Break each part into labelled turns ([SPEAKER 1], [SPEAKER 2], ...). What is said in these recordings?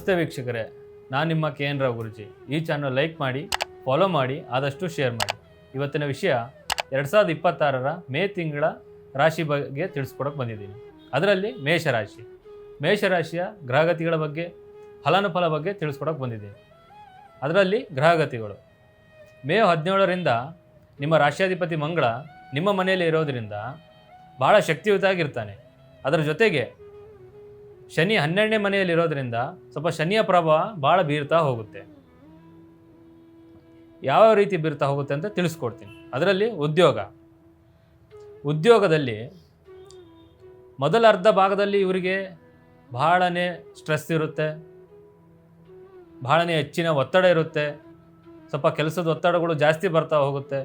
[SPEAKER 1] ನಮಸ್ತೆ ವೀಕ್ಷಕರೇ, ನಾನು ನಿಮ್ಮ KN ರಾವ್ ಗುರುಜಿ. ಈ ಚಾನಲ್ ಲೈಕ್ ಮಾಡಿ, ಫಾಲೋ ಮಾಡಿ, ಆದಷ್ಟು ಶೇರ್ ಮಾಡಿ. ಇವತ್ತಿನ ವಿಷಯ 2026ರ ಮೇ ತಿಂಗಳ ರಾಶಿ ಬಗ್ಗೆ ತಿಳಿಸ್ಕೊಡಕ್ಕೆ ಬಂದಿದ್ದೀನಿ. ಅದರಲ್ಲಿ ಮೇಷರಾಶಿಯ ಗ್ರಹಗತಿಗಳ ಬಗ್ಗೆ, ಫಲಾನುಫಲ ಬಗ್ಗೆ ತಿಳಿಸ್ಕೊಡಕ್ಕೆ ಬಂದಿದ್ದೀನಿ. ಅದರಲ್ಲಿ ಗ್ರಹಗತಿಗಳು ಮೇ 17ರಿಂದ ನಿಮ್ಮ ರಾಶ್ಯಾಧಿಪತಿ ಮಂಗಳ ನಿಮ್ಮ ಮನೆಯಲ್ಲಿ ಇರೋದರಿಂದ ಭಾಳ ಶಕ್ತಿಯುತ ಆಗಿರ್ತಾನೆ. ಅದರ ಜೊತೆಗೆ ಶನಿ 12ನೇ ಮನೆಯಲ್ಲಿರೋದ್ರಿಂದ ಸ್ವಲ್ಪ ಶನಿಯ ಪ್ರಭಾವ ಭಾಳ ಬೀರ್ತಾ ಹೋಗುತ್ತೆ. ಯಾವ ರೀತಿ ಬೀರ್ತಾ ಹೋಗುತ್ತೆ ಅಂತ ತಿಳಿಸ್ಕೊಡ್ತೀನಿ. ಅದರಲ್ಲಿ ಉದ್ಯೋಗದಲ್ಲಿ ಮೊದಲ ಅರ್ಧ ಭಾಗದಲ್ಲಿ ಇವರಿಗೆ ಬಹಳನೇ ಸ್ಟ್ರೆಸ್ ಇರುತ್ತೆ, ಬಹಳನೇ ಹೆಚ್ಚಿನ ಒತ್ತಡ ಇರುತ್ತೆ, ಸ್ವಲ್ಪ ಕೆಲಸದ ಒತ್ತಡಗಳು ಜಾಸ್ತಿ ಬರ್ತಾ ಹೋಗುತ್ತೆ,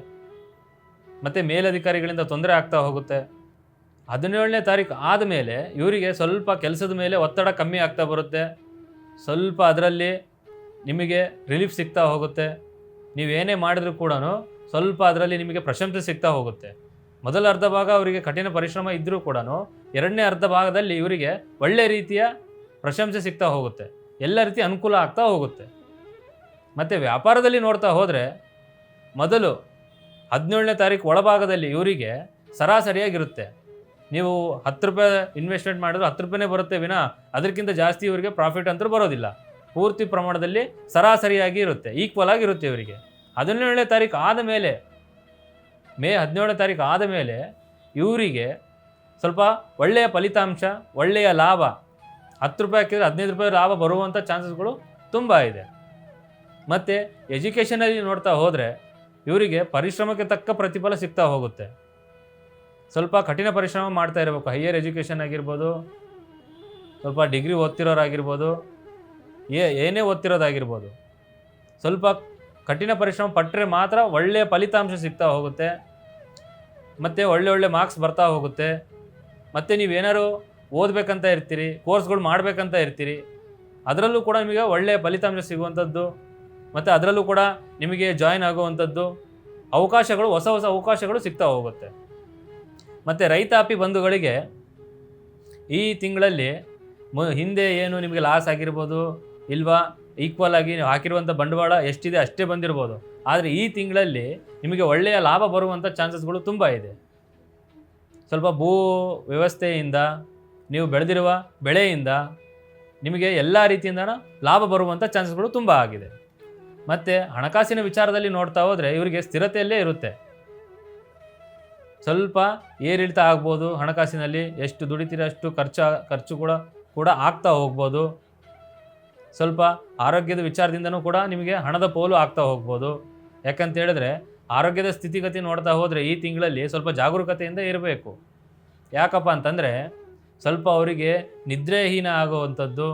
[SPEAKER 1] ಮತ್ತು ಮೇಲಧಿಕಾರಿಗಳಿಂದ ತೊಂದರೆ ಆಗ್ತಾ ಹೋಗುತ್ತೆ. 17ನೇ ತಾರೀಕು ಆದಮೇಲೆ ಇವರಿಗೆ ಸ್ವಲ್ಪ ಕೆಲಸದ ಮೇಲೆ ಒತ್ತಡ ಕಮ್ಮಿ ಆಗ್ತಾ ಬರುತ್ತೆ, ಸ್ವಲ್ಪ ಅದರಲ್ಲಿ ನಿಮಗೆ ರಿಲೀಫ್ ಸಿಗ್ತಾ ಹೋಗುತ್ತೆ. ನೀವೇನೇ ಮಾಡಿದ್ರೂ ಕೂಡ ಸ್ವಲ್ಪ ಅದರಲ್ಲಿ ನಿಮಗೆ ಪ್ರಶಂಸೆ ಸಿಗ್ತಾ ಹೋಗುತ್ತೆ. ಮೊದಲ ಅರ್ಧ ಭಾಗ ಅವರಿಗೆ ಕಠಿಣ ಪರಿಶ್ರಮ ಇದ್ದರೂ ಕೂಡ ಎರಡನೇ ಅರ್ಧ ಭಾಗದಲ್ಲಿ ಇವರಿಗೆ ಒಳ್ಳೆ ರೀತಿಯ ಪ್ರಶಂಸೆ ಸಿಗ್ತಾ ಹೋಗುತ್ತೆ, ಎಲ್ಲ ರೀತಿ ಅನುಕೂಲ ಆಗ್ತಾ ಹೋಗುತ್ತೆ. ಮತ್ತು ವ್ಯಾಪಾರದಲ್ಲಿ ನೋಡ್ತಾ ಹೋದರೆ ಮೊದಲು 17ನೇ ತಾರೀಕು ಒಳಭಾಗದಲ್ಲಿ ಇವರಿಗೆ ಸರಾಸರಿಯಾಗಿರುತ್ತೆ. ನೀವು 10 ರೂಪಾಯಿ ಇನ್ವೆಸ್ಟ್ಮೆಂಟ್ ಮಾಡಿದ್ರೆ 10 ರೂಪಾಯಿನೇ ಬರುತ್ತೆ ವಿನಃ ಅದಕ್ಕಿಂತ ಜಾಸ್ತಿ ಇವರಿಗೆ ಪ್ರಾಫಿಟ್ ಅಂತೂ ಬರೋದಿಲ್ಲ. ಪೂರ್ತಿ ಪ್ರಮಾಣದಲ್ಲಿ ಸರಾಸರಿಯಾಗಿ ಇರುತ್ತೆ, ಈಕ್ವಲ್ ಆಗಿರುತ್ತೆ ಇವರಿಗೆ. 17ನೇ ತಾರೀಕು ಆದ ಮೇಲೆ, ಮೇ 17ನೇ ತಾರೀಕು ಆದ ಮೇಲೆ ಇವರಿಗೆ ಸ್ವಲ್ಪ ಒಳ್ಳೆಯ ಫಲಿತಾಂಶ, ಒಳ್ಳೆಯ ಲಾಭ, 10 ರೂಪಾಯಿ ಹಾಕಿದರೆ 15 ರೂಪಾಯಿ ಲಾಭ ಬರುವಂಥ ಚಾನ್ಸಸ್ಗಳು ತುಂಬ ಇದೆ. ಮತ್ತು ಎಜುಕೇಷನಲ್ಲಿ ನೋಡ್ತಾ ಹೋದರೆ ಇವರಿಗೆ ಪರಿಶ್ರಮಕ್ಕೆ ತಕ್ಕ ಪ್ರತಿಫಲ ಸಿಗ್ತಾ ಹೋಗುತ್ತೆ. ಸ್ವಲ್ಪ ಕಠಿಣ ಪರಿಶ್ರಮ ಮಾಡ್ತಾ ಇರಬೇಕು. ಹೈಯರ್ ಎಜುಕೇಷನ್ ಆಗಿರ್ಬೋದು, ಸ್ವಲ್ಪ ಡಿಗ್ರಿ ಓದ್ತಿರೋರಾಗಿರ್ಬೋದು, ಏನೇ ಓದ್ತಿರೋದಾಗಿರ್ಬೋದು, ಸ್ವಲ್ಪ ಕಠಿಣ ಪರಿಶ್ರಮ ಪಟ್ಟರೆ ಮಾತ್ರ ಒಳ್ಳೆಯ ಫಲಿತಾಂಶ ಸಿಗ್ತಾ ಹೋಗುತ್ತೆ, ಮತ್ತು ಒಳ್ಳೆ ಮಾರ್ಕ್ಸ್ ಬರ್ತಾ ಹೋಗುತ್ತೆ. ಮತ್ತು ನೀವೇನಾದ್ರು ಓದಬೇಕಂತ ಇರ್ತೀರಿ, ಕೋರ್ಸ್ಗಳು ಮಾಡಬೇಕಂತ ಇರ್ತೀರಿ, ಅದರಲ್ಲೂ ಕೂಡ ನಿಮಗೆ ಒಳ್ಳೆಯ ಫಲಿತಾಂಶ ಸಿಗುವಂಥದ್ದು, ಮತ್ತು ಅದರಲ್ಲೂ ಕೂಡ ನಿಮಗೆ ಜಾಯಿನ್ ಆಗುವಂಥದ್ದು ಅವಕಾಶಗಳು, ಹೊಸ ಅವಕಾಶಗಳು ಸಿಗ್ತಾ ಹೋಗುತ್ತೆ. ಮತ್ತು ರೈತಾಪಿ ಬಂಧುಗಳಿಗೆ ಈ ತಿಂಗಳಲ್ಲಿ ಹಿಂದೆ ಏನು ನಿಮಗೆ ಲಾಸ್ ಆಗಿರ್ಬೋದು ಇಲ್ವಾ, ಈಕ್ವಲ್ ಆಗಿ ನೀವು ಹಾಕಿರುವಂಥ ಬಂಡವಾಳ ಎಷ್ಟಿದೆ ಅಷ್ಟೇ ಬಂದಿರ್ಬೋದು. ಆದರೆ ಈ ತಿಂಗಳಲ್ಲಿ ನಿಮಗೆ ಒಳ್ಳೆಯ ಲಾಭ ಬರುವಂಥ ಚಾನ್ಸಸ್ಗಳು ತುಂಬ ಇದೆ. ಸ್ವಲ್ಪ ಭೂ ವ್ಯವಸ್ಥೆಯಿಂದ, ನೀವು ಬೆಳೆದಿರುವ ಬೆಳೆಯಿಂದ ನಿಮಗೆ ಎಲ್ಲ ರೀತಿಯಿಂದ ಲಾಭ ಬರುವಂಥ ಚಾನ್ಸಸ್ಗಳು ತುಂಬ ಆಗಿದೆ. ಮತ್ತು ಹಣಕಾಸಿನ ವಿಚಾರದಲ್ಲಿ ನೋಡ್ತಾ ಹೋದರೆ ಇವರಿಗೆ ಸ್ಥಿರತೆಯಲ್ಲೇ ಇರುತ್ತೆ. ಸ್ವಲ್ಪ ಏರಿಳಿತ ಆಗ್ಬೋದು ಹಣಕಾಸಿನಲ್ಲಿ, ಎಷ್ಟು ದುಡಿತೀರ ಅಷ್ಟು ಖರ್ಚು ಕೂಡ ಆಗ್ತಾ ಹೋಗ್ಬೋದು. ಸ್ವಲ್ಪ ಆರೋಗ್ಯದ ವಿಚಾರದಿಂದನೂ ಕೂಡ ನಿಮಗೆ ಹಣದ ಪೋಲು ಆಗ್ತಾ ಹೋಗ್ಬೋದು. ಯಾಕಂತ ಹೇಳಿದ್ರೆ ಆರೋಗ್ಯದ ಸ್ಥಿತಿಗತಿ ನೋಡ್ತಾ ಹೋದರೆ ಈ ತಿಂಗಳಲ್ಲಿ ಸ್ವಲ್ಪ ಜಾಗರೂಕತೆಯಿಂದ ಇರಬೇಕು. ಯಾಕಪ್ಪ ಅಂತಂದರೆ ಸ್ವಲ್ಪ ಅವರಿಗೆ ನಿದ್ರೆಹೀನ ಆಗುವಂಥದ್ದು,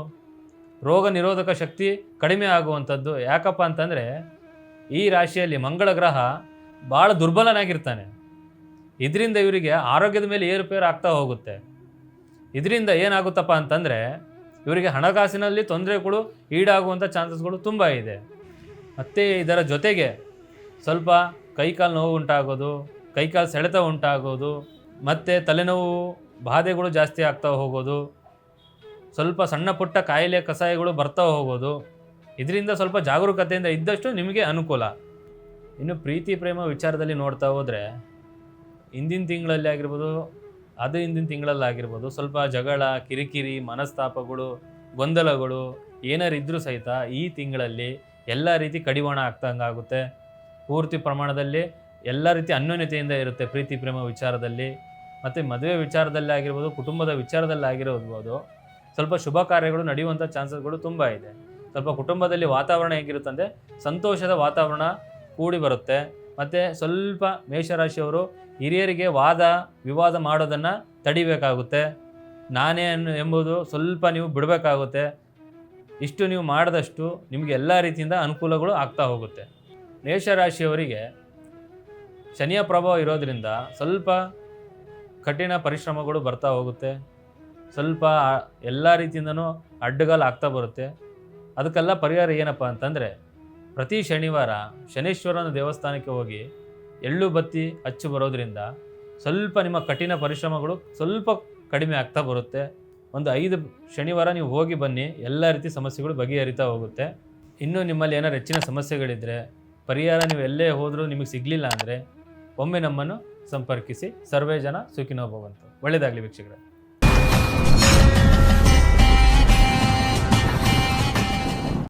[SPEAKER 1] ರೋಗ ನಿರೋಧಕ ಶಕ್ತಿ ಕಡಿಮೆ ಆಗುವಂಥದ್ದು. ಯಾಕಪ್ಪ ಅಂತಂದರೆ ಈ ರಾಶಿಯಲ್ಲಿ ಮಂಗಳ ಗ್ರಹ ಭಾಳ ದುರ್ಬಲನಾಗಿರ್ತಾನೆ. ಇದರಿಂದ ಇವರಿಗೆ ಆರೋಗ್ಯದ ಮೇಲೆ ಏರುಪೇರು ಆಗ್ತಾ ಹೋಗುತ್ತೆ. ಇದರಿಂದ ಏನಾಗುತ್ತಪ್ಪ ಅಂತಂದರೆ ಇವರಿಗೆ ಹಣಕಾಸಿನಲ್ಲಿ ತೊಂದರೆಗಳು ಈಡಾಗುವಂಥ ಚಾನ್ಸಸ್ಗಳು ತುಂಬ ಇದೆ. ಮತ್ತು ಇದರ ಜೊತೆಗೆ ಸ್ವಲ್ಪ ಕೈಕಾಲು ನೋವು ಉಂಟಾಗೋದು, ಕೈಕಾಲು ಸೆಳೆತ ಉಂಟಾಗೋದು, ಮತ್ತು ತಲೆನೋವು ಬಾಧೆಗಳು ಜಾಸ್ತಿ ಆಗ್ತಾ ಹೋಗೋದು, ಸ್ವಲ್ಪ ಸಣ್ಣ ಪುಟ್ಟ ಕಾಯಿಲೆ ಕಸಾಯಗಳು ಬರ್ತಾ ಹೋಗೋದು. ಇದರಿಂದ ಸ್ವಲ್ಪ ಜಾಗರೂಕತೆಯಿಂದ ಇದ್ದಷ್ಟು ನಿಮಗೆ ಅನುಕೂಲ. ಇನ್ನು ಪ್ರೀತಿ ಪ್ರೇಮ ವಿಚಾರದಲ್ಲಿ ನೋಡ್ತಾ ಹೋದರೆ ಹಿಂದಿನ ತಿಂಗಳಲ್ಲಿ ಆಗಿರ್ಬೋದು, ಅದು ಹಿಂದಿನ ತಿಂಗಳಲ್ಲಾಗಿರ್ಬೋದು, ಸ್ವಲ್ಪ ಜಗಳ, ಕಿರಿಕಿರಿ, ಮನಸ್ತಾಪಗಳು, ಗೊಂದಲಗಳು ಏನಾರಿದ್ರೂ ಸಹಿತ ಈ ತಿಂಗಳಲ್ಲಿ ಎಲ್ಲ ರೀತಿ ಕಡಿವಾಣ ಆಗ್ತಂಗಾಗುತ್ತೆ. ಪೂರ್ತಿ ಪ್ರಮಾಣದಲ್ಲಿ ಎಲ್ಲ ರೀತಿ ಅನ್ಯೋನ್ಯತೆಯಿಂದ ಇರುತ್ತೆ ಪ್ರೀತಿ ಪ್ರೇಮ ವಿಚಾರದಲ್ಲಿ. ಮತ್ತು ಮದುವೆ ವಿಚಾರದಲ್ಲಿ ಆಗಿರ್ಬೋದು, ಕುಟುಂಬದ ವಿಚಾರದಲ್ಲಿ ಆಗಿರ್ಬೋದು, ಸ್ವಲ್ಪ ಶುಭ ಕಾರ್ಯಗಳು ನಡೆಯುವಂಥ ಚಾನ್ಸಸ್ಗಳು ತುಂಬ ಇದೆ. ಸ್ವಲ್ಪ ಕುಟುಂಬದಲ್ಲಿ ವಾತಾವರಣ ಹೇಗಿರುತ್ತಂದರೆ ಸಂತೋಷದ ವಾತಾವರಣ ಕೂಡಿ ಬರುತ್ತೆ. ಮತ್ತು ಸ್ವಲ್ಪ ಮೇಷರಾಶಿಯವರು ಹಿರಿಯರಿಗೆ ವಾದ ವಿವಾದ ಮಾಡೋದನ್ನು ತಡಿಬೇಕಾಗುತ್ತೆ. ನಾನೇ ಎಂಬುದು ಸ್ವಲ್ಪ ನೀವು ಬಿಡಬೇಕಾಗುತ್ತೆ. ಇಷ್ಟು ನೀವು ಮಾಡಿದಷ್ಟು ನಿಮಗೆ ಎಲ್ಲ ರೀತಿಯಿಂದ ಅನುಕೂಲಗಳು ಆಗ್ತಾ ಹೋಗುತ್ತೆ. ಮೇಷರಾಶಿಯವರಿಗೆ ಶನಿಯ ಪ್ರಭಾವ ಇರೋದರಿಂದ ಸ್ವಲ್ಪ ಕಠಿಣ ಪರಿಶ್ರಮಗಳು ಬರ್ತಾ ಹೋಗುತ್ತೆ. ಸ್ವಲ್ಪ ಎಲ್ಲ ರೀತಿಯಿಂದನೂ ಅಡ್ಡಗಾಲು ಆಗ್ತಾ ಬರುತ್ತೆ. ಅದಕ್ಕೆಲ್ಲ ಪರಿಹಾರ ಏನಪ್ಪ ಅಂತಂದರೆ ಪ್ರತಿ ಶನಿವಾರ ಶನೀಶ್ವರನ ದೇವಸ್ಥಾನಕ್ಕೆ ಹೋಗಿ ಎಳ್ಳು ಬತ್ತಿ ಹಚ್ಚಿ ಬರೋದ್ರಿಂದ ಸ್ವಲ್ಪ ನಿಮ್ಮ ಕಠಿಣ ಪರಿಶ್ರಮಗಳು ಸ್ವಲ್ಪ ಕಡಿಮೆ ಆಗ್ತಾ ಬರುತ್ತೆ. ಒಂದು 5 ಶನಿವಾರ ನೀವು ಹೋಗಿ ಬನ್ನಿ, ಎಲ್ಲ ರೀತಿ ಸಮಸ್ಯೆಗಳು ಬಗೆಹರಿತಾ ಹೋಗುತ್ತೆ. ಇನ್ನೂ ನಿಮ್ಮಲ್ಲಿ ಏನಾರು ಹೆಚ್ಚಿನ ಸಮಸ್ಯೆಗಳಿದ್ದರೆ, ಪರಿಹಾರ ನೀವು ಎಲ್ಲೇ ಹೋದರೂ ನಿಮಗೆ ಸಿಗಲಿಲ್ಲ ಅಂದರೆ ಒಮ್ಮೆ ನಮ್ಮನ್ನು ಸಂಪರ್ಕಿಸಿ. ಸರ್ವೇ ಜನ ಸುಖಿನೋ ಭವಂತು. ಒಳ್ಳೆಯದಾಗಲಿ ವೀಕ್ಷಕರೇ.